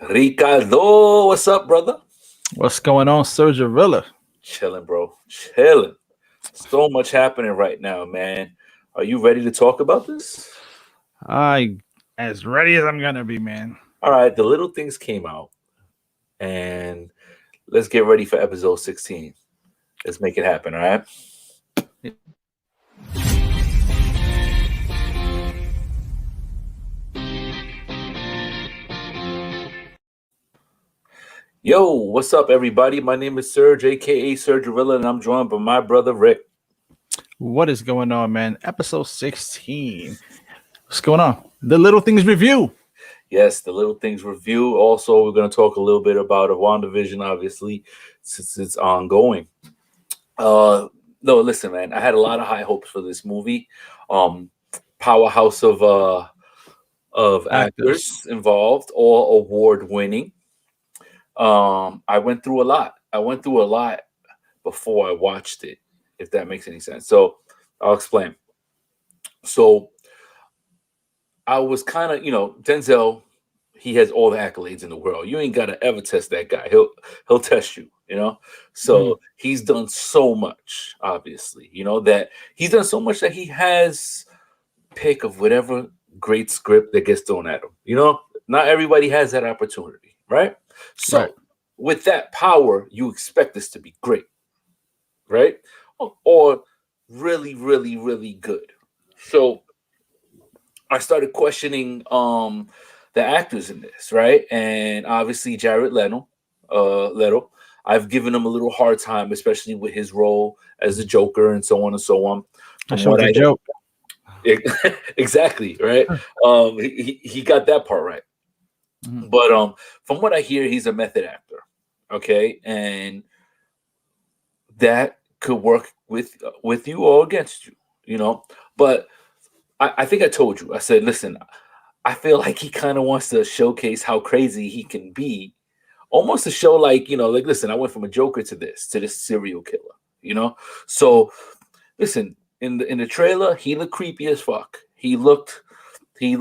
Ricardo, what's up, brother? What's going on, Sergio Villa? Chilling, bro. Chilling. So much happening right now, man. Are you ready to talk about this? I as ready as I'm gonna be, man. All right, the little things came out, and let's get ready for episode 16. Let's make it happen, all right? Yo, what's up, everybody? My name is Serge, aka Serge Gorilla, and I'm joined by my brother Rick. What is going on, man? Episode 16. What's going on? The Little Things Review. Yes, the little things review. Also, we're going to talk a little bit about a WandaVision, obviously, since it's ongoing. Uh, no, listen, man. I had a lot of high hopes for this movie. Um, Powerhouse of Actors. actors involved, all award winning. I went through a lot. I went through a lot before I watched it, if that makes any sense. So I'll explain. So I was kind of, Denzel. He has all the accolades in the world. You ain't gotta ever test that guy. He'll test you. Mhm. So he's done so much. Obviously, that he's done so much that he has pick of whatever great script that gets thrown at him. Not everybody has that opportunity, right? Right. So with that power, you expect this to be great, right? Or really, really, really good. So I started questioning the actors in this, right? And obviously Jared Leto. I've given him a little hard time, especially with his role as the Joker and so on and so on. I From showed what you a I joke. exactly right, he got that part right. Mhm. But from what I hear, he's a method actor, okay, and that could work with you or against you, But I think I told you. I said, listen, I feel like he kind of wants to showcase how crazy he can be, almost to show like listen, I went from a Joker to this serial killer, So listen, in the trailer, he looked creepy as fuck. He looked he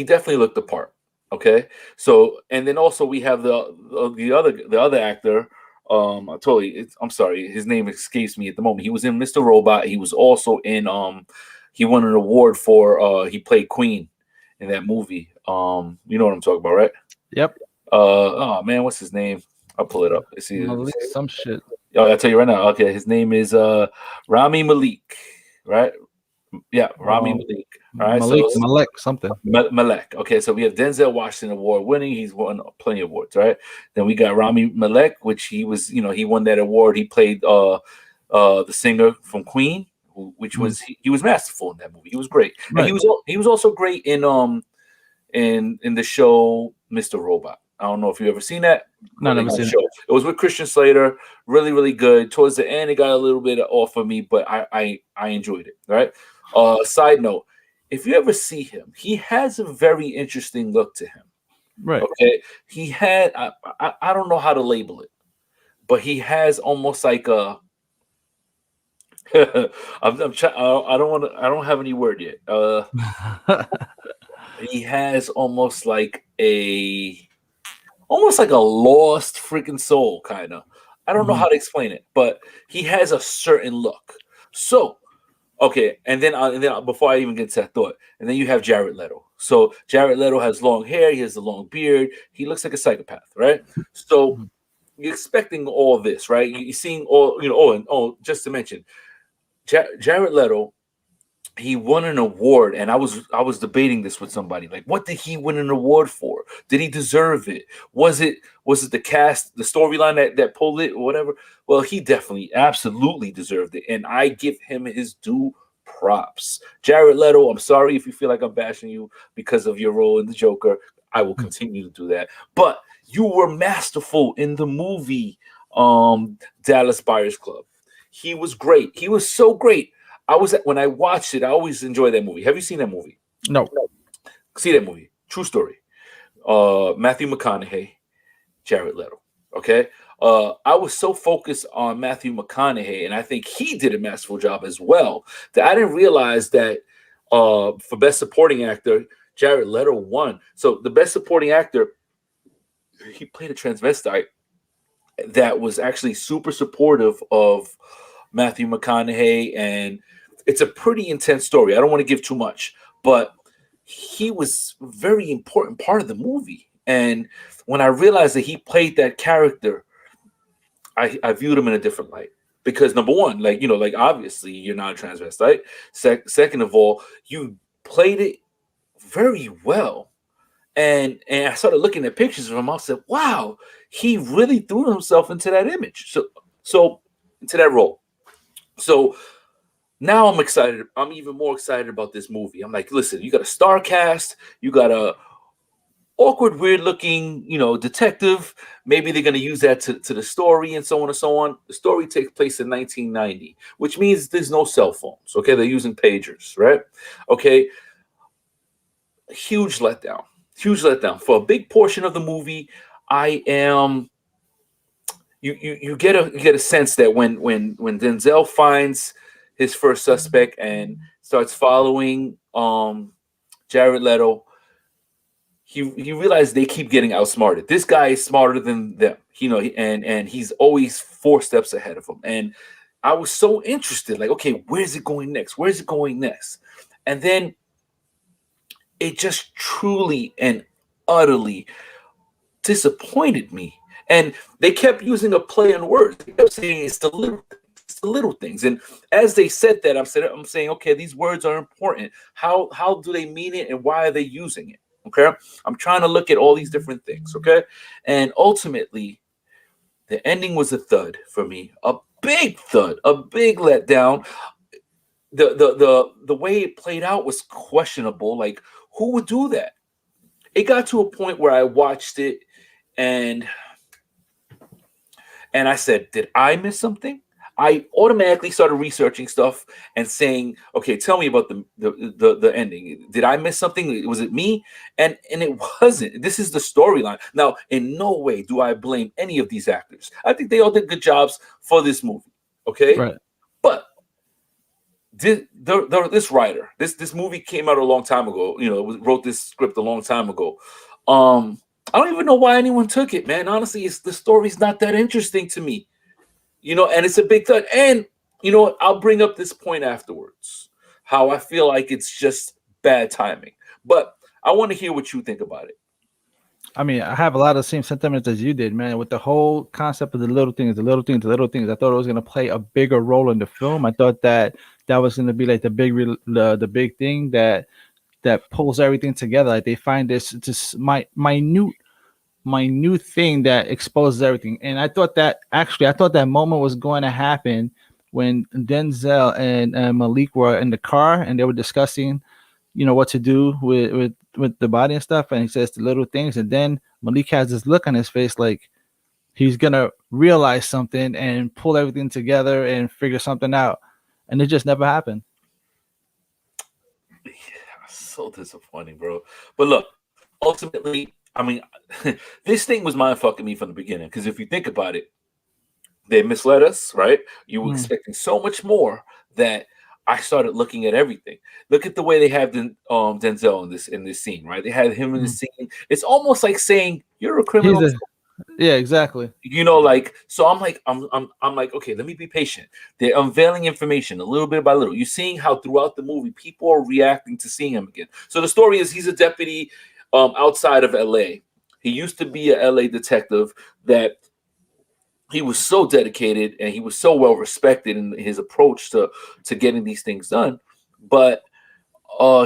definitely looked the part. Okay, so and then also we have the other actor. I'm sorry, his name escapes me at the moment. He was in Mr. Robot. He was also in he won an award for he played Queen in that movie. You know what I'm talking about, right? Yep. Oh man, what's his name? I'll pull it up. Let's see. Malik, some shit. Oh, I'll tell you right now. Okay, his name is Rami Malik, right? Yeah, Rami Um, Malik. All right, so Malek, something. Malek. Okay, so we have Denzel Washington award winning. He's won plenty of awards, right? Then we got Rami Malek, which he was, he won that award. He played the singer from Queen, which Mhm. was he was masterful in that movie. He was great, and Right. he was also great in the show Mr. Robot. I don't know if you ever seen that. No, never That seen it. show. It was with Christian Slater. Really, really good. Towards the end, it got a little bit off of me, but I enjoyed it. Right. Side note: if you ever see him, he has a very interesting look to him. Right. Okay, he had I don't know how to label it, but he has almost like a I'm try, I don't want to. I don't have any word yet. He has almost like a lost freaking soul, kind of. I don't know Mhm. how to explain it, but he has a certain look. So, okay, and then before I even get to that thought, and then you have Jared Leto. So Jared Leto has long hair, he has a long beard, he looks like a psychopath, right? So Mhm. you're expecting all this, right? You're seeing all, just to mention, Jared Leto, he won an award, and I was debating this with somebody, like, what did he win an award for? Did he deserve it? Was it the cast, the storyline that pulled it, or whatever? Well, he definitely absolutely deserved it, and I give him his due props. Jared Leto, I'm sorry if you feel like I'm bashing you because of your role in the Joker. I will continue to do that, but you were masterful in the movie Dallas Buyers Club. He was great. He was so great. When I watched it, I always enjoy that movie. Have you seen that movie? No. See that movie? True story. Matthew McConaughey, Jared Leto. Okay. I was so focused on Matthew McConaughey, and I think he did a masterful job as well, that I didn't realize that for Best Supporting Actor, Jared Leto won. So the best supporting actor, he played a transvestite that was actually super supportive of Matthew McConaughey, and it's a pretty intense story. I don't want to give too much, but he was a very important part of the movie. And when I realized that he played that character, I viewed him in a different light. Because number one, like, you know, like obviously you're not a transvestite. Second of all, you played it very well. And I started looking at pictures of him. I said, wow, he really threw himself into that image. So into that role. So now I'm excited. I'm even more excited about this movie. I'm like, listen, you got a star cast, you got a awkward, weird looking, you know, detective. Maybe they're going to use that to the story and so on and so on. The story takes place in 1990, which means there's no cell phones. Okay. They're using pagers, right? Okay. Huge letdown. Huge letdown. For a big portion of the movie, I am you get a sense that when Denzel finds his first suspect and starts following Jared Leto, he realized they keep getting outsmarted. This guy is smarter than them, you know, and he's always 4 steps ahead of them. And I was so interested, like, okay, where's it going next? Where's it going next? And then it just truly and utterly disappointed me. And they kept using a play on words. They kept saying it's the little things. And as they said that, I'm saying, okay, these words are important. How do they mean it, and why are they using it? Okay, I'm trying to look at all these different things. Okay, and ultimately, the ending was a thud for me, a big thud, a big letdown. The way it played out was questionable. Like, who would do that? It got to a point where I watched it and I said, did I miss something? I automatically started researching stuff and saying, okay, tell me about the ending. Did I miss something? Was it me? And it wasn't. This is the storyline. Now, in no way do I blame any of these actors. I think they all did good jobs for this movie. Okay. Right. But this writer, this movie came out a long time ago. You know, wrote this script a long time ago. I don't even know why anyone took it, man. Honestly, the story's not that interesting to me. You know, and it's a big thud. And you know what? I'll bring up this point afterwards. How I feel like it's just bad timing. But I want to hear what you think about it. I mean, I have a lot of the same sentiments as you did, man. With the whole concept of the little things, the little things, the little things. I thought it was going to play a bigger role in the film. I thought that was going to be like the big thing that pulls everything together. Like they find this just minute thing that exposes everything. And I thought that moment was going to happen when Denzel and Malik were in the car and they were discussing, you know, what to do with the body and stuff. And he says the little things, and then Malik has this look on his face like he's gonna realize something and pull everything together and figure something out. And it just never happened. Yeah, so disappointing, bro. But look, ultimately, I mean, this thing was mind fucking me from the beginning. Because if you think about it, they misled us, right? You were expecting so much more that I started looking at everything. Look at the way they have Denzel in this scene, right? They had him in the scene. It's almost like saying you're a criminal. Yeah, exactly. You know, like, so I'm like, okay, let me be patient. They're unveiling information a little bit by little. You're seeing how throughout the movie people are reacting to seeing him again. So the story is he's a deputy outside of LA. He used to be a LA detective that he was so dedicated and he was so well respected in his approach to getting these things done. But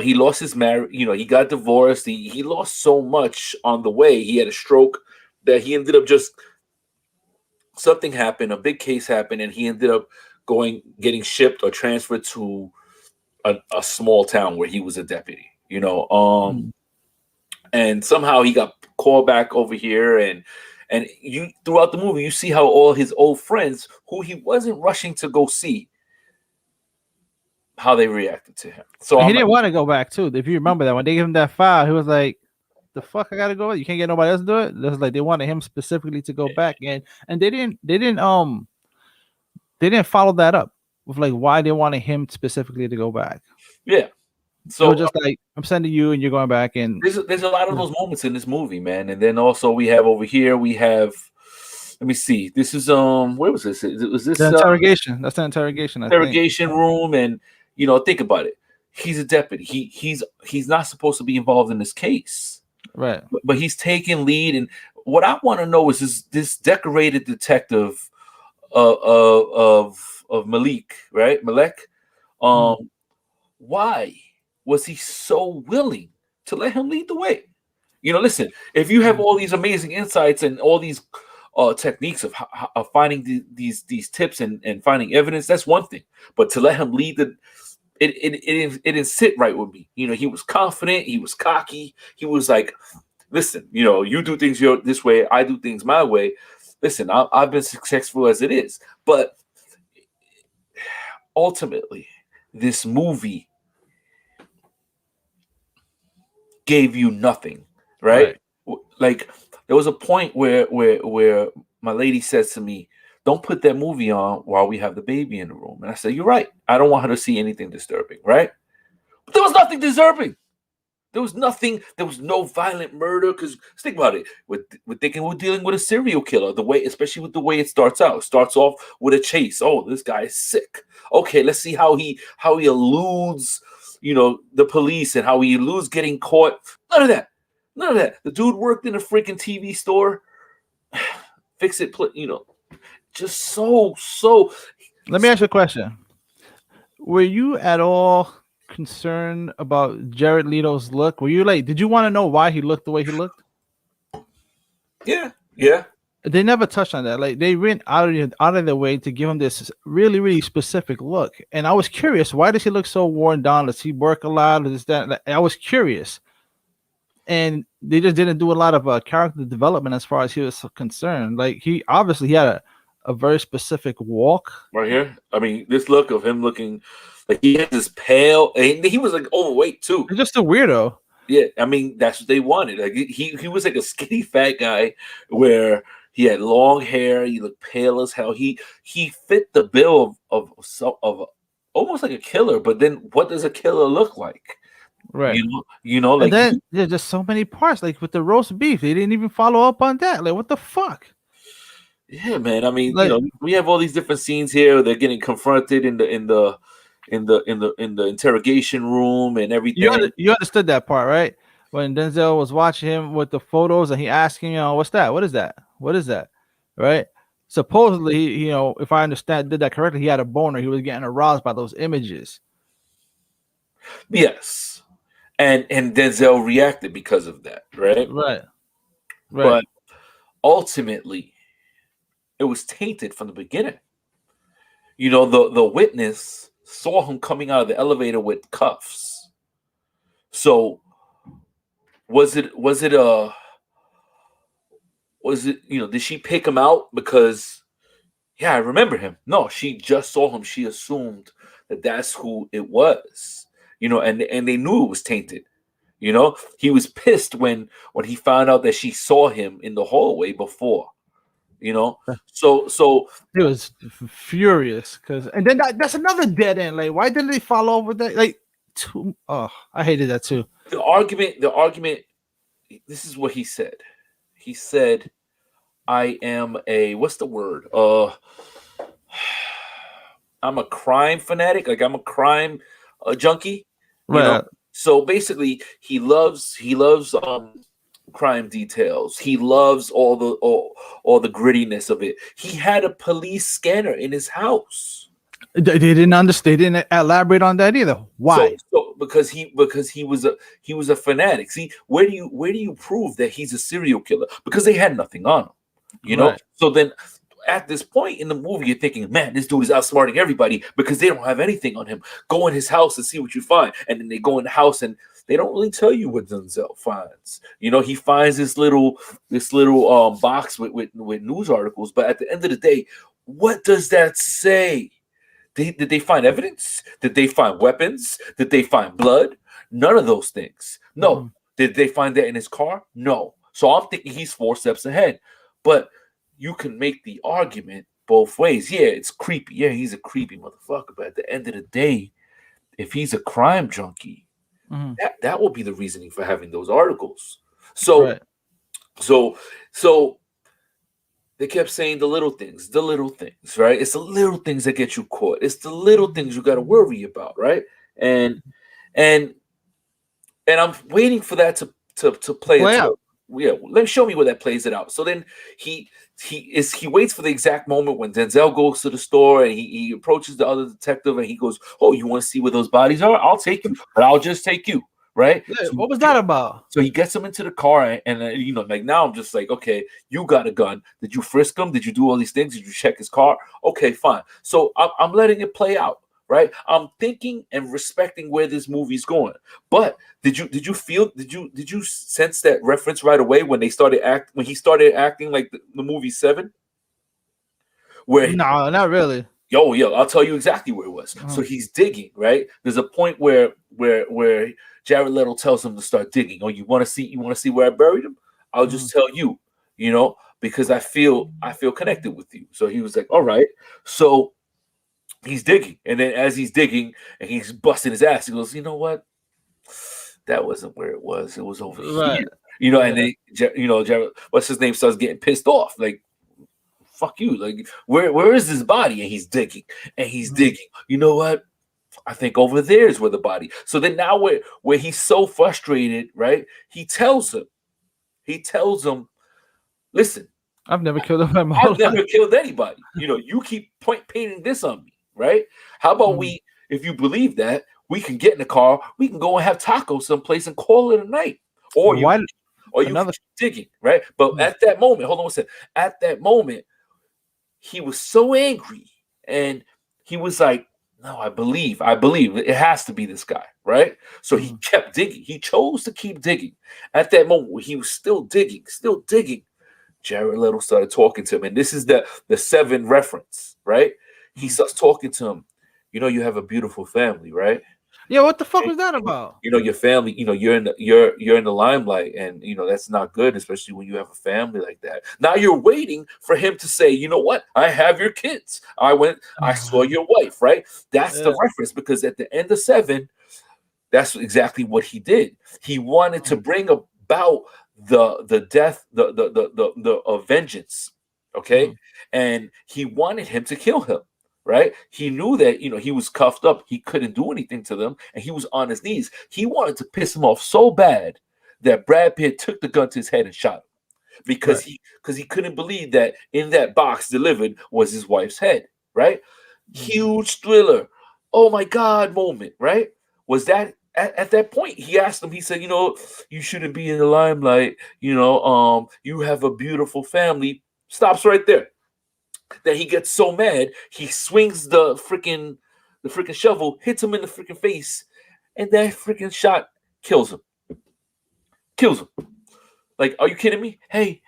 he lost his marriage, you know, he got divorced. He lost so much on the way. He had a stroke that he ended up something happened, a big case happened, and he ended up getting shipped or transferred to a small town where he was a deputy, you know. And somehow he got called back over here, and you throughout the movie you see how all his old friends who he wasn't rushing to go see, how they reacted to him. So he didn't want to go back too. If you remember that when they gave him that file, he was like, "The fuck, I gotta go. You can't get nobody else to do it." That's like they wanted him specifically to go back, and they didn't follow that up with like why they wanted him specifically to go back. Yeah, It was So just like I'm sending you, and you're going back, and there's a lot of those moments in this movie, man. And then also we have over here we have. Let me see. This is where was this? Was the this interrogation. That's the interrogation, I think. interrogation room? And think about it. He's a deputy. He's not supposed to be involved in this case, Right. but he's taking lead. And what I want to know is this decorated detective of Malik, right? Malek. Why was he so willing to let him lead the way? Listen, if you have all these amazing insights and all these techniques of finding these tips and finding evidence, that's one thing. But to let him lead it didn't sit right with me. He was confident, he was cocky, he was like, listen, you do things this way, I do things my way. Listen, I've been successful as it is, but ultimately, this movie gave you nothing, right? Like there was a point where my lady says to me, "Don't put that movie on while we have the baby in the room." And I said, "You're right. I don't want her to see anything disturbing, right?" But there was nothing disturbing. There was nothing. There was no violent murder. Because think about it. We're thinking we're dealing with a serial killer. Especially with the way it starts out. It starts off with a chase. Oh, this guy is sick. Okay, let's see how he eludes, the police and how he eludes getting caught. None of that. None of that. The dude worked in a freaking TV store. Fix it, just so. Let me ask you a question. Were you at all concerned about Jared Leto's look? Were you like, did you want to know why he looked the way he looked? Yeah. They never touched on that. Like they went out of their way to give him this really, really specific look. And I was curious, why does he look so worn down? Does he work a lot? Does that? Like, I was curious. And they just didn't do a lot of character development as far as he was concerned. Like he obviously had a very specific walk. Right here. I mean, this look of him looking like he has this pale, and he was like overweight too. He's just a weirdo. Yeah, I mean that's what they wanted. Like he was like a skinny fat guy where he had long hair. He looked pale as hell. He fit the bill of almost like a killer. But then, what does a killer look like? Right. Like and then there's just so many parts. Like with the roast beef, they didn't even follow up on that. Like what the fuck? Yeah, man. I mean, Like, we have all these different scenes here. They're getting confronted in the interrogation room and everything. you understood that part, right? When Denzel was watching him with the photos and he asked him, what's that? What is that? What is that? Right? Supposedly, if I did that correctly, he had a boner. He was getting aroused by those images. Yes. And Denzel reacted because of that, right? Right. But ultimately, it was tainted from the beginning. The witness saw him coming out of the elevator with cuffs. So was it did she pick him out because I remember him? No, she just saw him. She assumed that that's who it was. And they knew it was tainted. He was pissed when he found out that she saw him in the hallway before. So he was furious and then that's another dead end. Like, why didn't they follow up with that? Like, I hated that too. The argument. This is what he said. He said, "I am what's the word? I'm a crime fanatic. Like I'm a crime junkie. Right. So basically, he loves crime details. He loves all the grittiness of it. He had a police scanner in his house. They didn't understand. They didn't elaborate on that either. Why? So because he was a fanatic. See, where do you prove that he's a serial killer? Because they had nothing on him. Right. So then at this point in the movie, you're thinking, man, this dude is outsmarting everybody because they don't have anything on him. Go in his house and see what you find. And then they go in the house and they don't really tell you what Denzel finds. He finds this little box with news articles. But at the end of the day, what does that say? Did they find evidence? Did they find weapons? Did they find blood? None of those things. No. Mm-hmm. Did they find that in his car? No. So I'm thinking he's 4 steps ahead. But you can make the argument both ways. Yeah, it's creepy. Yeah, he's a creepy motherfucker. But at the end of the day, if he's a crime junkie, Mhm. That will be the reasoning for having those articles. So Right. so so they kept saying the little things, right? It's the little things that get you caught. It's the little things you got to worry about, right? And and and I'm waiting for that to To play play its out. yeah. Let me show me where that plays it out. So then he he waits for the exact moment when Denzel goes to the store and he approaches the other detective and he goes, "Oh, you want to see where those bodies are? I'll take you, but I'll just take you." Right? Yeah, what was that about? So he gets him into the car, and like now I'm just like, okay, you got a gun. Did you frisk him? Did you do all these things? Did you check his car? Okay, fine. So I'm letting it play out, right? I'm thinking and respecting where this movie's going. But did you sense that reference right away when he started acting like the movie Seven, where No, not really. yo, I'll tell you exactly where it was. So Uh-huh. he's digging, right? There's a point where Jared Leto tells him to start digging. Oh, you want to see where I buried him? I'll Mhm. just tell you, because I feel connected with you. So he was like, all right. So he's digging, and then as he's digging and he's busting his ass, he goes, you know what? That wasn't where it was. It was over Right. here. And Yeah. Jared, what's his name, starts getting pissed off. Like, fuck you. Like, where is this body? And he's digging and he's Mhm. digging. You know what? I think over there is where the body. So then now where he's so frustrated, right? He tells him, listen, I've never killed a man in my whole I've life. never killed anybody. You keep painting this on me, right? How about Mhm. if you believe that, we can get in the car, we can go and have tacos someplace and call it a night. Or But you why or you can another keep digging, right? But Mhm. at that moment, hold on a second. At that moment, he was so angry and he was like, no, I believe it has to be this guy, right? So he Mhm. kept digging. He chose to keep digging. At that moment where he was still digging, Jared Leto started talking to him. And this is the Seven reference, right? He Mhm. starts talking to him. You have a beautiful family, right? Yeah, what the fuck And, was that about? your family, you're in the limelight, and that's not good, especially when you have a family like that. Now you're waiting for him to say, you know what, I have your kids, I saw your wife, right? That's the Yeah. reference, because at the end of Seven, that's exactly what he did. He wanted to Mhm. bring about the death, the vengeance, okay? Mhm. And he wanted him to kill him, right? He knew that he was cuffed up, he couldn't do anything to them, and he was on his knees. He wanted to piss him off so bad that Brad Pitt took the gun to his head and shot him because Right. he couldn't believe that in that box delivered was his wife's head, right? Mhm. Huge thriller. Oh my God moment, right? Was that at that point he asked him, he said, you shouldn't be in the limelight, you have a beautiful family. Stops right there. Then he gets so mad, he swings the freaking shovel, hits him in the freaking face, and that freaking shot kills him. Kills him. Like, are you kidding me? Hey,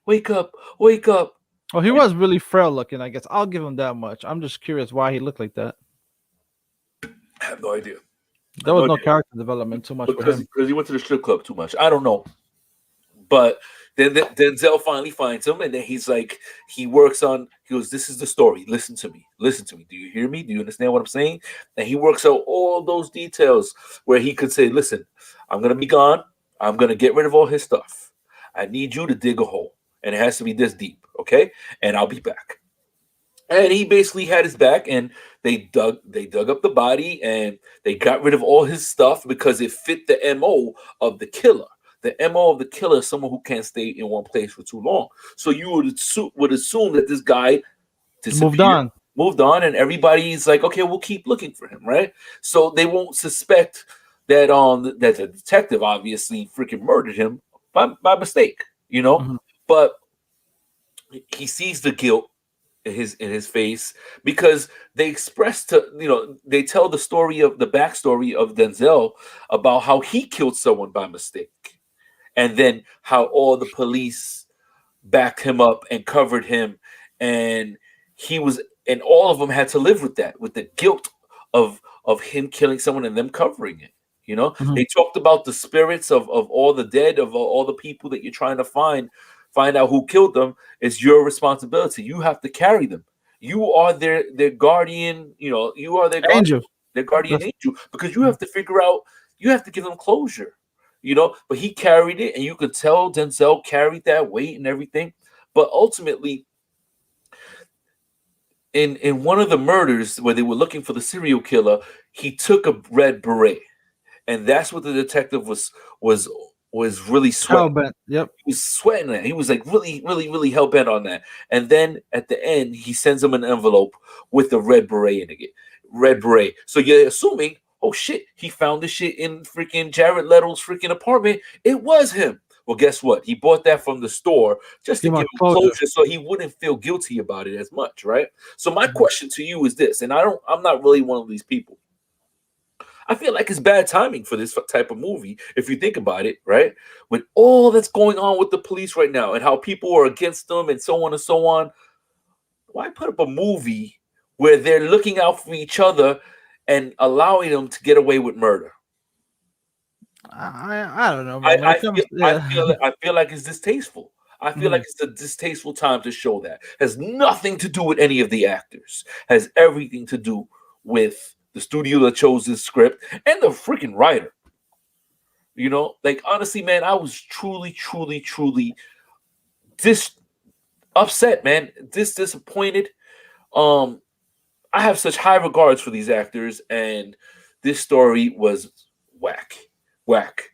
wake up, wake up. Well, he was really frail looking, I guess. I'll give him that much. I'm just curious why he looked like that. I have no idea. I There have no was no idea. character development too much for Because him. because he went to the strip club too much. I don't know. But then Denzel finally finds him, and then he's like, he works on. He goes, "This is the story. Listen to me. Listen to me. Do you hear me? Do you understand what I'm saying?" And he works out all those details where he could say, "Listen, I'm gonna be gone. I'm gonna get rid of all his stuff. I need you to dig a hole, and it has to be this deep, okay? And I'll be back." And he basically had his back, and they dug up the body, and they got rid of all his stuff because it fit the mo of the killer. The mo of the killer is someone who can't stay in one place for too long. So you would assume that this guy Moved disappeared, on. moved on, and everybody's like, okay, we'll keep looking for him, right? So they won't suspect that the detective obviously freaking murdered him by mistake, Mhm. but he sees the guilt in his face, because they express they tell the backstory of Denzel about how he killed someone by mistake, and then how all the police backed him up and covered him, and he was and all of them had to live with the guilt of him killing someone and them covering it. Mhm. They talked about the spirits of all the dead, of all the people that you're trying to find out who killed them. Is your responsibility. You have to carry them. You are their guardian. You are their guardian, Angel. their guardian That's angel, because you have to figure out. you have to give him closure, you know. But he carried it, and you could tell Denzel carried that weight and everything. But ultimately, in one of the murders where they were looking for the serial killer, he took a red beret, and that's what the detective was was really Hell sweating. bent. Yep. He was sweating that. He was like really, really, really hell bent on that. And then at the end, he sends him an envelope with the red beret in it. Red beret. So you're assuming, oh shit, he found the shit in freaking Jared Leto's freaking apartment. It was him. Well, guess what? He bought that from the store just to Give him give a him closure. closure so he wouldn't feel guilty about it as much, right? So my Mhm. question to you is this, and I'm not really one of these people. I feel like it's bad timing for this type of movie, if you think about it, right? With all that's going on with the police right now and how people are against them and so on and so on, why put up a movie where they're looking out for each other and allowing them to get away with murder? I don't know, man. When it comes, yeah. I feel like it's distasteful. I feel like Mhm. it's a distasteful time to show that. Has nothing to do with any of the actors. Has everything to do with the studio that chose this script and the freaking writer. You know, like honestly, man, I was truly, truly, truly dis upset, man. Disappointed. Um, I have such high regards for these actors, and this story was whack, whack.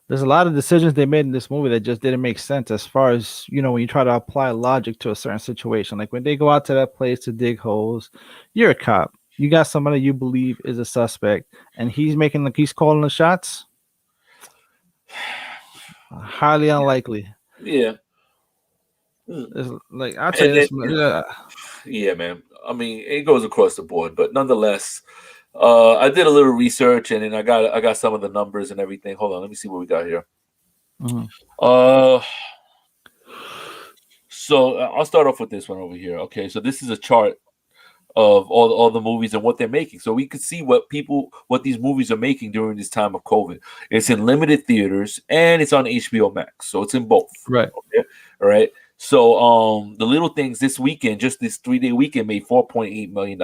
There's a lot of decisions they made in this movie that just didn't make sense as far as, when you try to apply logic to a certain situation. Like when they go out to that place to dig holes, you're a cop. You got somebody you believe is a suspect, and he's calling the shots. Highly unlikely. Yeah. Mm. It's like I'll tell And you then, this, yeah. yeah, man. I mean, it goes across the board, but nonetheless, I did a little research, and then I got some of the numbers and everything. Hold on, let me see what we got here. Mhm. Uh, so I'll start off with this one over here. Okay, so this is a chart of all the movies and what they're making. So we could see what these movies are making during this time of COVID. It's in limited theaters and it's on HBO Max. So it's in both. Right. Okay. All right. So the little things this weekend, just this 3-day weekend, made $4.8 million.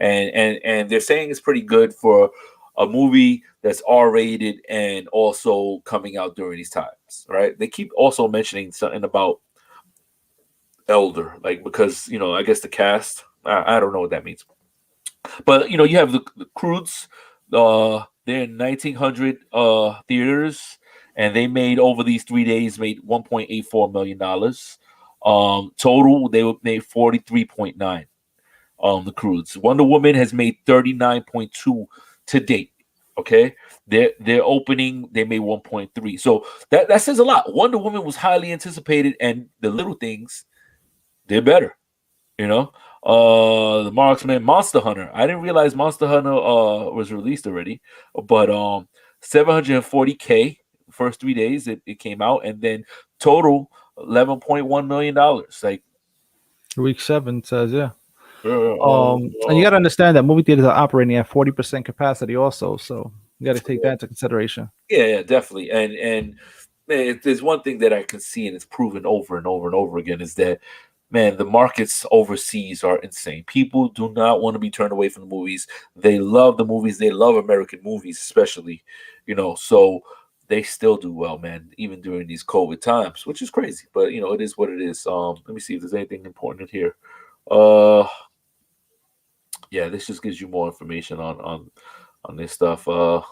And they're saying it's pretty good for a movie that's R-rated and also coming out during these times. Right. They keep also mentioning something about elder, like because I guess the cast. I don't know what that means, but you have the Croods. They're in 1900 theaters, and they made over these 3 days made $1.84 million. Total they made 43.9. The Croods. Wonder Woman has made 39.2 to date. Okay, their opening they made 1.3. So that says a lot. Wonder Woman was highly anticipated, and the little things they're better. You know, the Marksman, Monster Hunter. I didn't realize Monster Hunter was released already, but 740K first 3 days it came out, and then total $11.1 million. Like, Week 7 says, yeah. uh, And you got to understand that movie theaters are operating at 40% capacity, also. So you got to take that into consideration. yeah, definitely. And man, if there's one thing that I can see, and it's proven over and over and over again, is that man, the markets overseas are insane. People do not want to be turned away from the movies. They love the movies. They love American movies, especially. So they still do well, man, even during these COVID times, which is crazy. But it is what it is. Let me see if there's anything important here. Uh, yeah, this just gives you more information on this stuff. So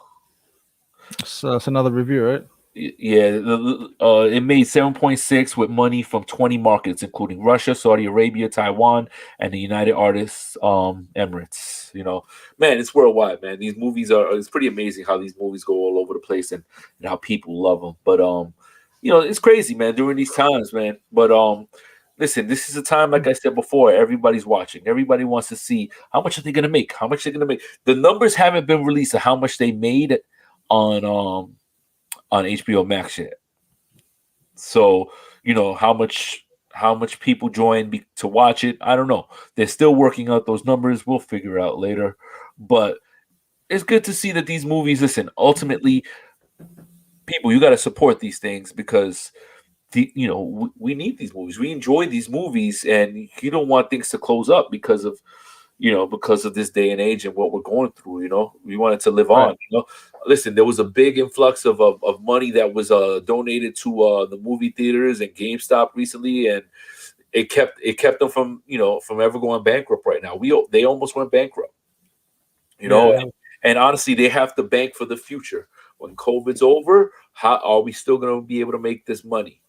that's another review, right? Yeah, it made 7.6 with money from 20 markets, including Russia, Saudi Arabia, Taiwan, and the United Arabs Emirates. Man, it's worldwide, man. These movies it's pretty amazing how these movies go all over the place and how people love them. But it's crazy, man, during these times, man. But listen, this is a time, like I said before, everybody's watching. Everybody wants to see how much are they gonna make? How much they're gonna make? The numbers haven't been released of how much they made on HBO Max yet. So, how much people join to watch it, I don't know. They're still working out those numbers. We'll figure out later. But it's good to see that these movies, listen, ultimately people, you got to support these things because we need these movies. We enjoy these movies, and you don't want things to close up because of because of this day and age and what we're going through. We wanted to live Right. on. Listen, there was a big influx of money that was donated to the movie theaters and GameStop recently, and it kept them from ever going bankrupt. Right now, they almost went bankrupt. Yeah. And honestly, they have to bank for the future. When COVID's over, how are we still going to be able to make this money?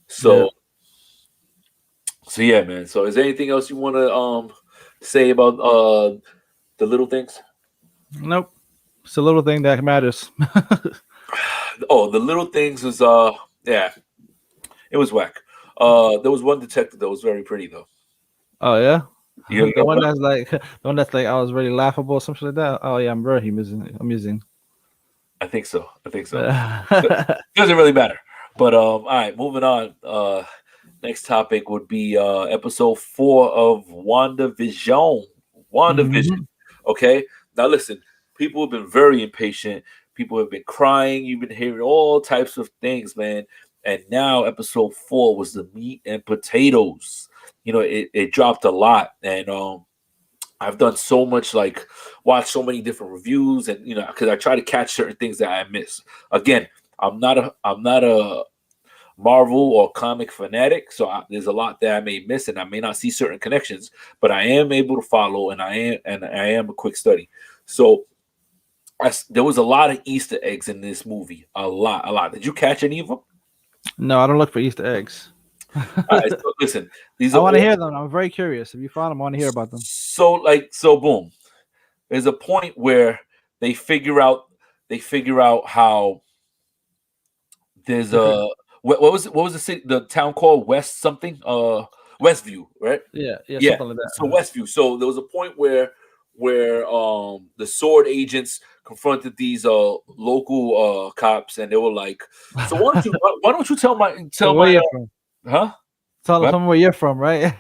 So Yeah. so yeah, man. So is there anything else you want to say about the little things? Nope. It's a little thing that matters. Oh, the little things is yeah, it was whack. There was one detective that was very pretty though. Oh yeah. You The know one what? that's like the one that's like I was really laughable, something like that. Oh yeah, I'm very amusing. Amusing. I think so. I think so. Doesn't really matter. But all right, moving on. Next topic would be episode 4 of WandaVision. WandaVision. Mhm. Okay. Now listen, people have been very impatient. People have been crying. You've been hearing all types of things, man. And now episode 4 was the meat and potatoes. It dropped a lot. And I've done so much, like watched so many different reviews, and because I try to catch certain things that I miss. Again, I'm not a Marvel or comic fanatic, so there's a lot that I may miss, and I may not see certain connections, but I am able to follow, and I am a quick study. So there was a lot of Easter eggs in this movie, a lot, a lot. Did you catch any of them? No, I don't look for Easter eggs. All right, so listen, these I are want to all hear them. I'm very curious. If you find them, I want to hear about them. so boom. There's a point where they figure out how there's Different. a what was the city, the town called West something, Westview, right? Yeah, yeah, Yeah, something like that. so Westview. So there was a point where the sword agents confronted these local cops, and they were like, so why don't you So tell where my you from? huh Tell what? them where you're from, right?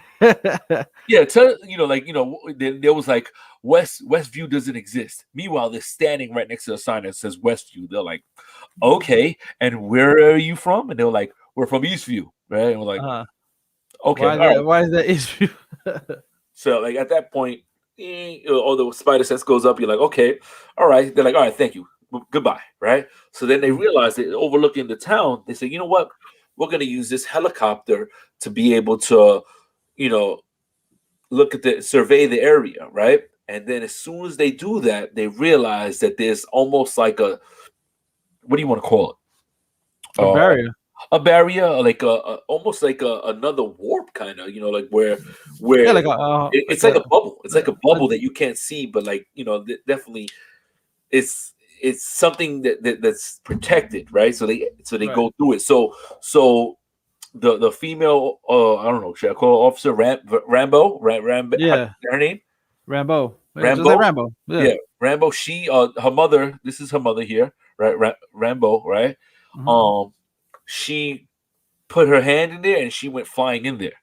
Yeah, there was like Westview doesn't exist. Meanwhile, they're standing right next to a sign that says Westview. They're like, okay, and where are you from? And they're like, we're from Eastview, right? And we're like, uh, okay, why all right. that? Why is that issue? So like at that point, all the spider sense goes up. You're like, okay, all right. They're like, all right, thank you, goodbye, right? So then they realize that overlooking the town, they say, you know what? We're gonna use this helicopter to be able to, you know, survey the area, right? And then as soon as they do that, they realize that there's almost like a, what do you want to call it? A Uh, barrier. a barrier, like almost like another warp, kind of, like where Yeah, where like a it's like a bubble. It's like a bubble that you can't see, but like definitely it's something that's protected, right? So they right. go through it. So the female, I don't know, should I call her Officer Rambo? How Yeah, her name? Rambo. Yeah, just like Rambo. Rambo. Yeah. Yeah, Rambo. She her mother. This is her mother here, right? Rambo, right? Mhm. Um, she put her hand in there and she went flying in there,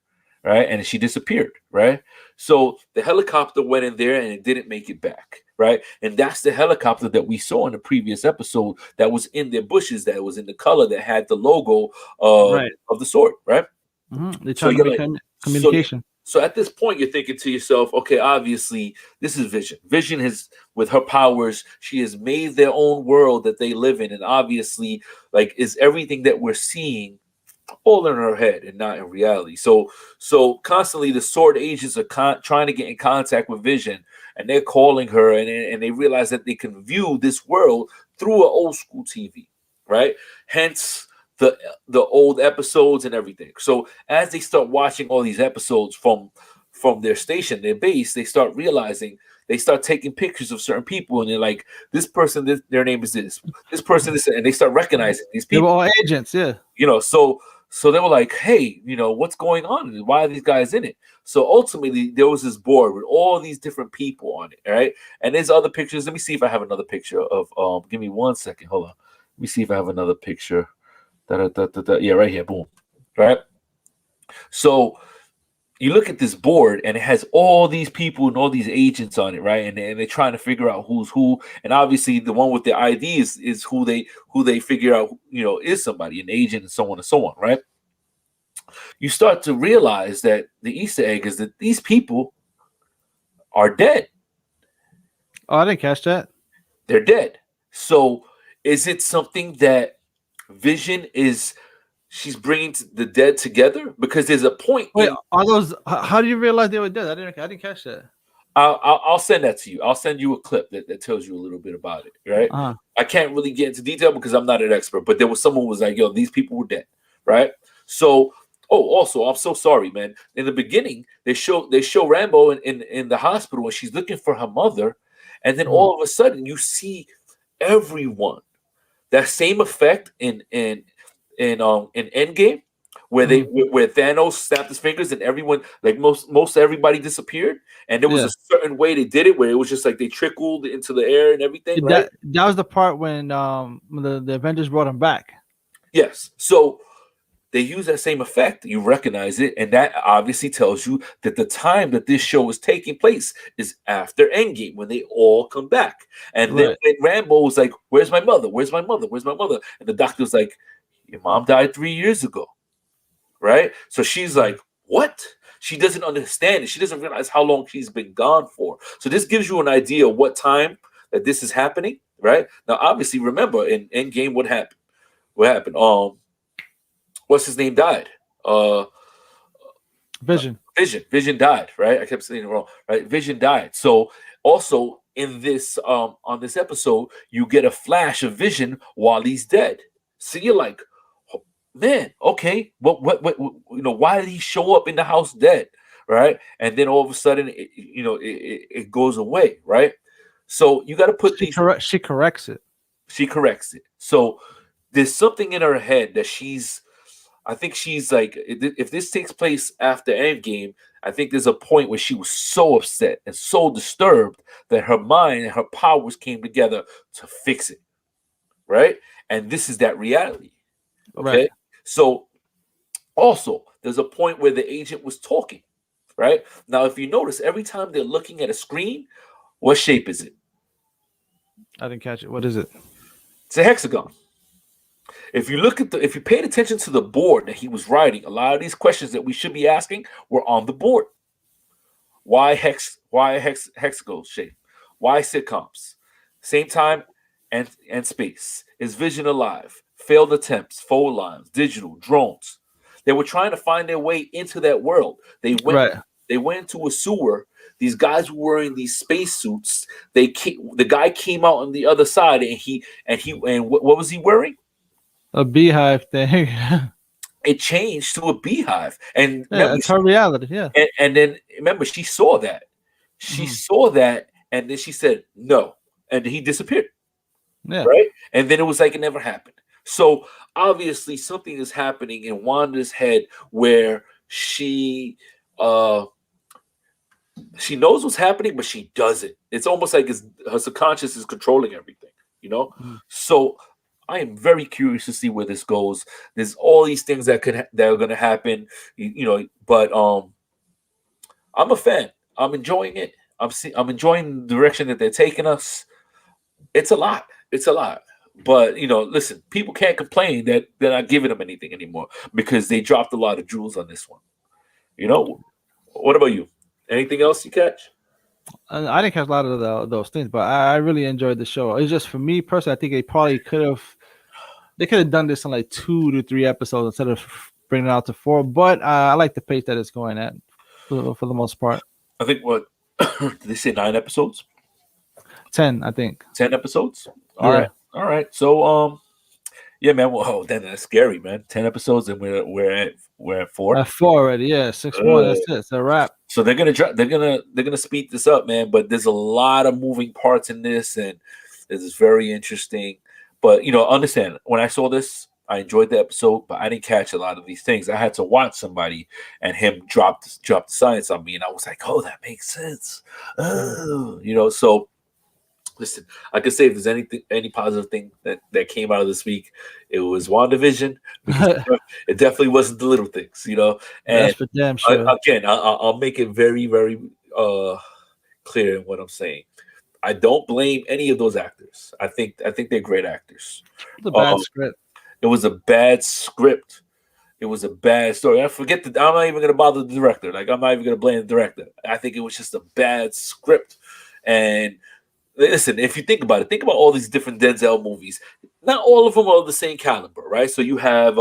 right? And she disappeared, right? So the helicopter went in there and it didn't make it back, right? And that's the helicopter that we saw in the previous episode that was in their bushes, that was in the color that had the logo Right. of the sword, right? They're So trying to you're make like, so communication. so at this point, you're thinking to yourself, okay, obviously, this is Vision. Vision has, with her powers, she has made their own world that they live in. And obviously, like, is everything that we're seeing all in her head and not in reality. So constantly the sword agents are trying to get in contact with Vision, and they're calling her, and they realize that they can view this world through an old school TV, right? Hence the old episodes and everything. So as they start watching all these episodes from their station, their base, they start realizing, they start taking pictures of certain people, and they're like, this person, their name is this person, this, and they start recognizing these They were people. all agents. Yeah. So they were like, hey, what's going on? Why are these guys in it? So ultimately, there was this board with all these different people on it, right? And there's other pictures. Let me see if I have another picture of. Give me 1 second. Hold on. Let me see if I have another picture. Da. Yeah, right here. Boom. Right. So you look at this board, and it has all these people and all these agents on it, right? And they're trying to figure out who's who. And obviously, the one with the ID is who they figure out, is somebody, an agent, and so on, right? You start to realize that the Easter egg is that these people are dead. Oh, I didn't catch that. They're dead. So is it something that Vision is she's bringing the dead together? Because there's a point Wait, in are those? How do you realize they were dead? I didn't catch that. I'll send that to you. I'll send you a clip that tells you a little bit about it, right? Uh-huh. I can't really get into detail because I'm not an expert, but there was someone who was like, yo, these people were dead, right? So, also, I'm so sorry, man. In the beginning, they show Rambo in the hospital and she's looking for her mother, and then all of a sudden you see everyone. That same effect in Endgame, where where Thanos snapped his fingers and everyone, like most everybody disappeared, and there was Yeah. a certain way they did it where it was just like they trickled into the air and everything, right? That was the part when the Avengers brought him back. Yes. So they use that same effect. You recognize it, and that obviously tells you that the time that this show is taking place is after Endgame, when they all come back. And then when Rambo was like, "Where's my mother? Where's my mother? Where's my mother?" And the doctor was like, "Your mom died 3 years ago." Right? So she's like, "What?" She doesn't understand it. She doesn't realize how long she's been gone for. So this gives you an idea of what time that this is happening, right? Now, obviously, remember in Endgame, what happened? What happened? What's his name died? Vision. Vision died, right? I kept saying it wrong, right? Vision died. So also in this on this episode, you get a flash of Vision while he's dead. So you're like, "Oh, man, okay, what, why did he show up in the house dead, right?" And then all of a sudden, it goes away, right? So you got to put these. She corrects it. She corrects it. So there's something in her head that I think she's like, if this takes place after Endgame, I think there's a point where she was so upset and so disturbed that her mind and her powers came together to fix it, right? And this is that reality, okay? Right. So also, there's a point where the agent was talking, right? Now, if you notice, every time they're looking at a screen, what shape is it? I didn't catch it. What is it? It's a hexagon. If you paid attention to the board that he was writing, a lot of these questions that we should be asking were on the board. Why hexagon shape? Why sitcoms? Same time and space. Is Vision alive? Failed attempts, phone lines, digital, drones. They were trying to find their way into that world. They went into a sewer. These guys were wearing these spacesuits. The guy came out on the other side, and what was he wearing? A beehive thing. It changed to a beehive, and yeah, it's her reality. Yeah, and then remember, she saw that. She saw that, and then she said no, and he disappeared. Yeah, right. And then it was like it never happened. So obviously, something is happening in Wanda's head where she knows what's happening, but she doesn't. It's almost like her subconscious is controlling everything. So I am very curious to see where this goes. There's all these things that are going to happen, but I'm a fan. I'm enjoying it. I'm enjoying the direction that they're taking us. It's a lot. But listen, people can't complain that they're not giving them anything anymore because they dropped a lot of jewels on this one. What about you? Anything else you catch? I didn't catch a lot of those things, but I really enjoyed the show. It's just for me personally, I think they probably could have done this in like 2 to 3 episodes instead of bringing it out to 4. But I like the pace that it's going at for the most part. I think did they say 9 episodes? 10, I think. 10 episodes. All right. So yeah, man. Whoa, then that's scary, man. 10 episodes, and we're at 4. At 4 already, yeah. 6 more. That's it. It's a wrap. So they're gonna speed this up, man. But there's a lot of moving parts in this, and this is very interesting. But understand, when I saw this, I enjoyed the episode, but I didn't catch a lot of these things. I had to watch somebody and him drop the science on me, and I was like, oh, that makes sense. Oh, so. Listen, I could say if there's any positive thing that came out of this week, it was WandaVision. It definitely wasn't the little things, And that's for damn sure. Again, I'll make it very, very clear in what I'm saying. I don't blame any of those actors. I think they're great actors. It was a bad script. It was a bad script. It was a bad story. I forget that. I'm not even gonna bother the director. Like I'm not even gonna blame the director. I think it was just a bad script. And listen, if you think about it, think about all these different Denzel movies. Not all of them are of the same caliber, right? So you have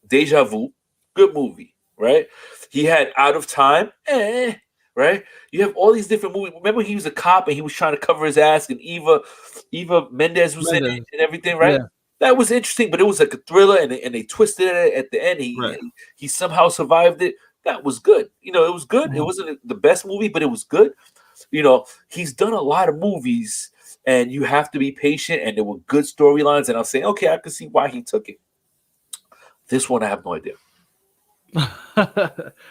Deja Vu, good movie, right? He had Out of Time, right? You have all these different movies. Remember, he was a cop and he was trying to cover his ass, and Eva Mendes was in it Mendes. and everything, right? Yeah, That was interesting, but it was like a thriller, and they twisted it at the end. right. He somehow survived it. That was good. It was good. It Mhm. wasn't the best movie, but it was good. He's done a lot of movies, and you have to be patient. And there were good storylines, and I'm saying, okay, I can see why he took it. This one, I have no idea.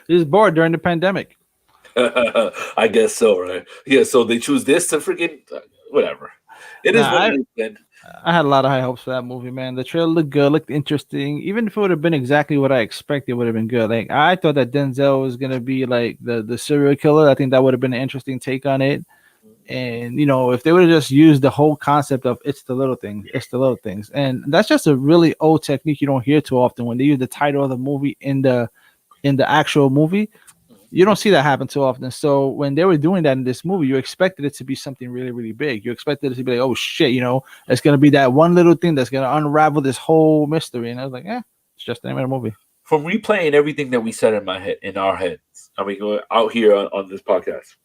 He was bored during the pandemic. I guess so, right? Yeah, so they choose this to freaking whatever. It is Nah, what I it is, man. I had a lot of high hopes for that movie, man. The trailer looked good, looked interesting. Even if it would have been exactly what I expected, it would have been good. Like I thought that Denzel was gonna be like the serial killer. I think that would have been an interesting take on it. And if they would have just used the whole concept of it's the little things, it's the little things, and that's just a really old technique you don't hear too often when they use the title of the movie in the actual movie. You don't see that happen too often. So when they were doing that in this movie, you expected it to be something really, really big. You expected it to be like, oh shit, it's gonna be that one little thing that's gonna unravel this whole mystery. And I was like, it's just the name of the movie. From replaying everything that we said in our heads, I mean, go out here on this podcast.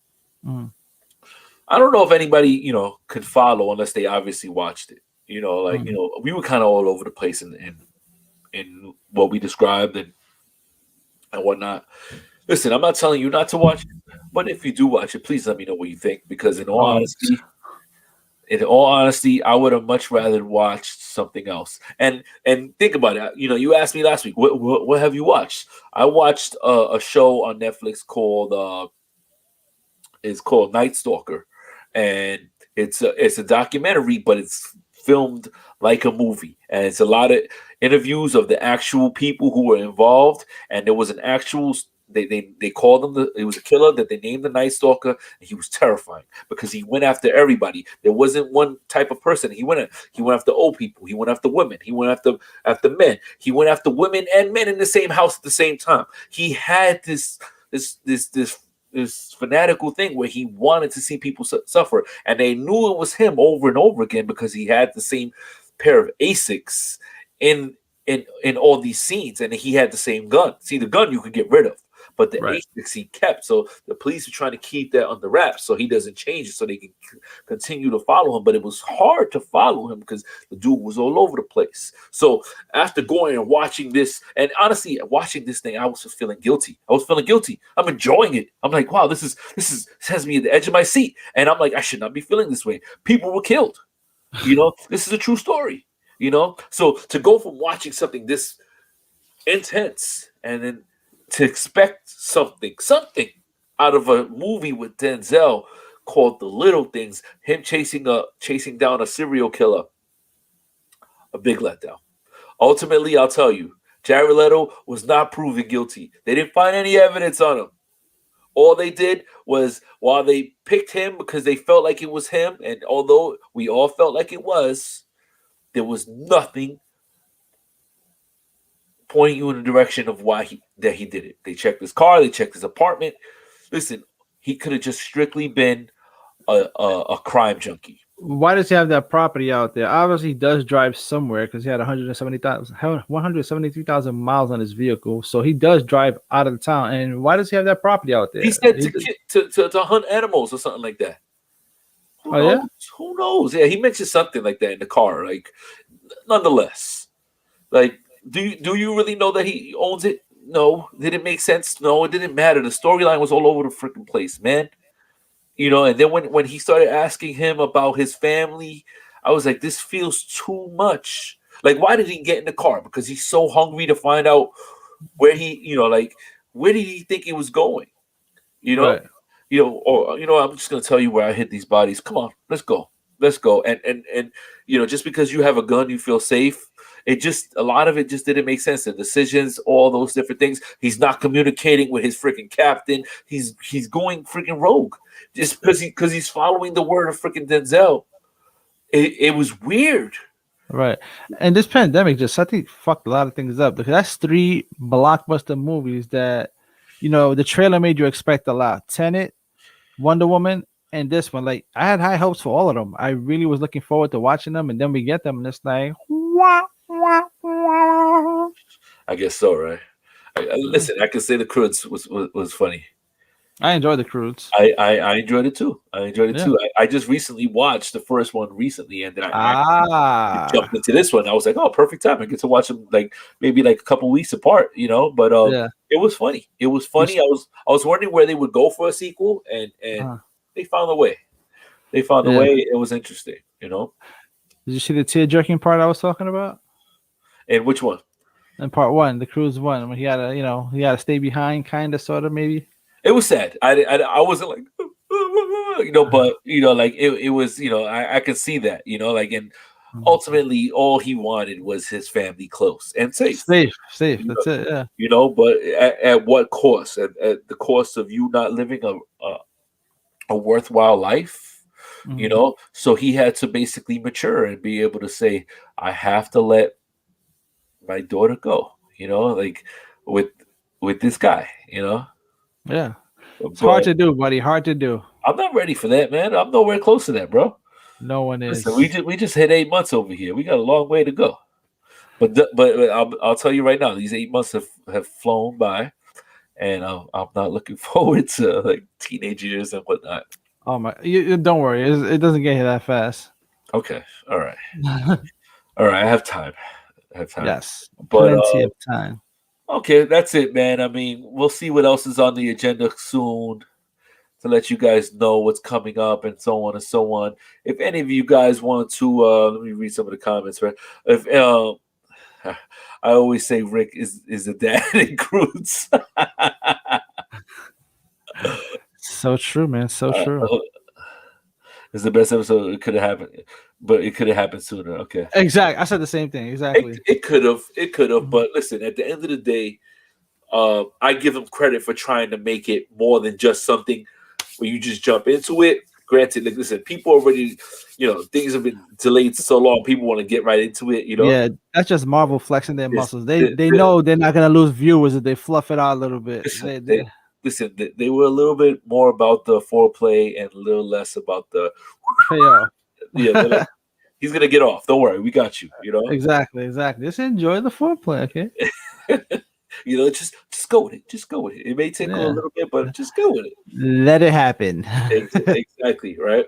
Mhm. I don't know if anybody, could follow unless they obviously watched it. Mhm. We were kind of all over the place in what we described and whatnot. Listen, I'm not telling you not to watch it, but if you do watch it, please let me know what you think. Because Oh, in all honesty, I would have much rather watched something else. And think about it. You asked me last week, what have you watched? I watched a show on Netflix called Night Stalker, and it's a documentary, but it's filmed like a movie, and it's a lot of interviews of the actual people who were involved, and there was an actual. They called him it was a killer that they named the Night Stalker, and he was terrifying because he went after everybody. There wasn't one type of person. He went after old people. He went after women. He went after men. He went after women and men in the same house at the same time. He had this fanatical thing where he wanted to see people suffer, and they knew it was him over and over again because he had the same pair of Asics in all these scenes, and he had the same gun. See, the gun you could get rid of, but the right. Asics he kept. So the police are trying to keep that under wraps so he doesn't change it, so they can continue to follow him. But it was hard to follow him because the dude was all over the place. So after going and watching this, and honestly, watching this thing, I was just feeling guilty. I was feeling guilty. I'm enjoying it. I'm like, wow, this has me at the edge of my seat, and I'm like, I should not be feeling this way. People were killed. This is a true story. So to go from watching something this intense and then to expect something out of a movie with Denzel called The Little Things, him chasing down a serial killer, a big letdown. Ultimately, I'll tell you, Jared Leto was not proven guilty. They didn't find any evidence on him. All they did was, while they picked him because they felt like it was him, and although we all felt like it was, there was nothing pointing you in the direction of why he did it. They checked his car, they checked his apartment. Listen, he could have just strictly been a crime junkie. Why does he have that property out there? Obviously, he does drive somewhere because he had 173,000 miles on his vehicle. So he does drive out of the town. And why does he have that property out there? He said to hunt animals or something like that. Who Oh knows? yeah. Who knows? Yeah, he mentioned something like that in the car. Like, nonetheless, like, do you really know that he owns it? No. Did it make sense? No, it didn't matter. The storyline was all over the freaking place, man. And then when he started asking him about his family, I was like, this feels too much. Like, why did he get in the car? Because he's so hungry to find out where where did he think he was going? You know, Right. I'm just gonna tell you where I hid these bodies. Come on, let's go. Let's go. And just because you have a gun, you feel safe. A lot of it just didn't make sense. The decisions, all those different things. He's not communicating with his freaking captain. He's going freaking rogue just because he's following the word of freaking Denzel. It was weird. Right. And this pandemic just, I think, fucked a lot of things up because that's three blockbuster movies that, the trailer made you expect a lot. Tenet, Wonder Woman, and this one. Like, I had high hopes for all of them. I really was looking forward to watching them, and then we get them, and it's like, wah, wah, wah. I guess so, right? Listen, I can say the Croods was funny. I enjoy the Crudes. I enjoyed it too. I enjoyed it Yeah. too. I just recently watched the first one recently, and then I Ah, jumped into this one. I was like, oh, perfect time. I get to watch them like maybe like a couple weeks apart, But yeah. it was funny. It was You funny. I was wondering where they would go for a sequel, and uh, they found a way. They found a yeah. way. It was interesting. Did you see the tear jerking part I was talking about? And which one? In part one, the Cruise one, when he had to stay behind, kind of, sort of, maybe. It was sad. I wasn't like, but like it was. I could see that. And ultimately, all he wanted was his family close and safe. Safe. That's it. Yeah. But at what cost? At the cost of you not living a worthwhile life. Mhm. So he had to basically mature and be able to say, I have to let my daughter go. Like with this guy. Yeah. It's hard But to do, buddy. Hard to do. I'm not ready for that, man. I'm nowhere close to that, bro. No one Listen, we is. just hit 8 months over here. We got a long way to go. But I'll tell you right now, these 8 months have flown by, and I'm not looking forward to like teenage years and whatnot. Oh my! Don't worry. It doesn't get here that fast. Okay, all right, all right. I have time. I have time. Yes, But plenty of time. okay, that's it, man. I mean, we'll see what else is on the agenda soon to let you guys know what's coming up and so on and so on. If any of you guys want to, let me read some of the comments. Right, if I always say Rick is the dad in Croods. So true, man. So true. It's the best episode. It could have happened, but it could have happened sooner. Okay, Exactly. I said the same thing. it, Exactly. it could have, it could have. Mhm. But listen, at the end of the day, I give them credit for trying to make it more than just something where you just jump into it. Granted, like listen, people already, things have been delayed so long. People want to get right into it. Yeah, that's just Marvel flexing their This, muscles. They the, they the, know they're not gonna lose viewers if they fluff it out a little bit. listen, they were a little bit more about the foreplay and a little less about the Payoff. yeah. They're like, he's gonna get off. Don't worry, we got you. Exactly. Just enjoy the foreplay, okay? Just go with it. Just go with it. It may tickle a Yeah. little bit, but just go with it. Let it happen. Exactly, right?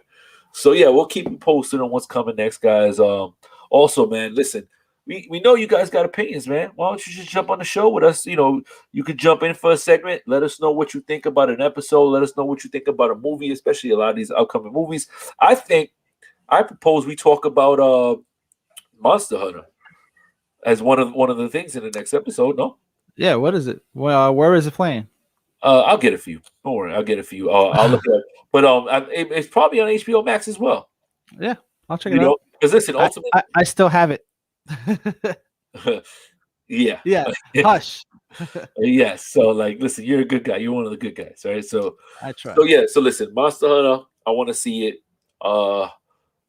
So yeah, we'll keep you posted on what's coming next, guys. Also, man, listen, we know you guys got opinions, man. Why don't you just jump on the show with us? You could jump in for a segment. Let us know what you think about an episode. Let us know what you think about a movie, especially a lot of these upcoming movies. I propose we talk about Monster Hunter as one of the things in the next episode. No, Yeah, what is it? Well, where is it playing? I'll get it for you. Don't worry, I'll get it for you. I'll look it up. But it's probably on HBO Max as well. Yeah, I'll check it out. Because listen, I, ultimately, I still have it. yeah, Yeah, hush. yes. So like, listen, you're a good guy. You're one of the good guys, right? So I try. yeah. So listen, Monster Hunter. I want to see it.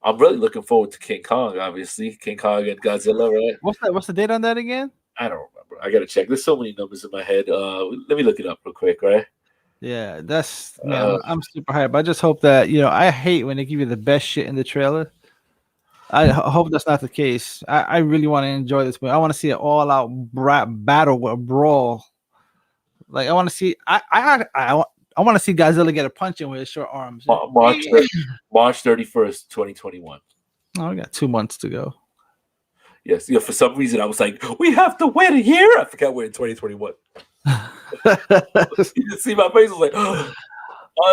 I'm really looking forward to King Kong. Obviously, King Kong and Godzilla, right? What's the date on that again? I don't remember. I gotta check. There's so many numbers in my head. Let me look it up real quick, right? Yeah, that's man. Uh, I'm super hyped. I just hope that I hate when they give you the best shit in the trailer. Hope that's not the case. I really want to enjoy this movie. I want to see an all-out battle, a brawl. Like I want to see. I want to see Godzilla get a punch in with his short arms. March 31st, 2021. Oh, we got 2 months to go. Yes, for some reason I was like, we have to wait a year. I forgot we're in 2021. You see my face was like,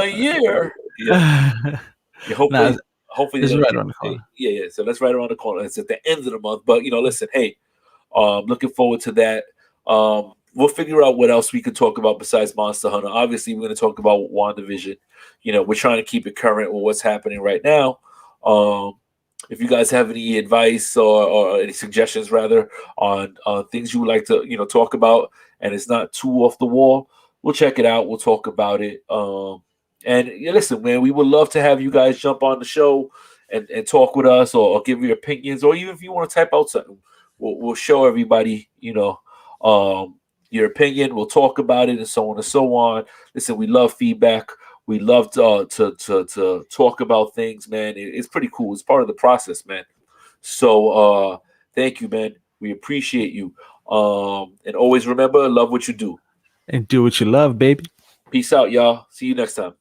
a year. Yeah. Hopefully, it's right around the corner. Yeah. So that's right around the corner. It's at the end of the month. But listen, hey, looking forward to that. We'll figure out what else we could talk about besides Monster Hunter. Obviously, we're going to talk about WandaVision. We're trying to keep it current with what's happening right now. If you guys have any advice or any suggestions, rather, on things you would like to talk about, and it's not too off the wall, we'll check it out. We'll talk about it. And listen, man, we would love to have you guys jump on the show and talk with us, or give your opinions, or even if you want to type out something, we'll show everybody, your opinion. We'll talk about it and so on and so on. Listen, we love feedback. We love to talk about things, man. It's pretty cool. It's part of the process, man. So thank you, man. We appreciate you. And always remember, love what you do. And do what you love, baby. Peace out, y'all. See you next time.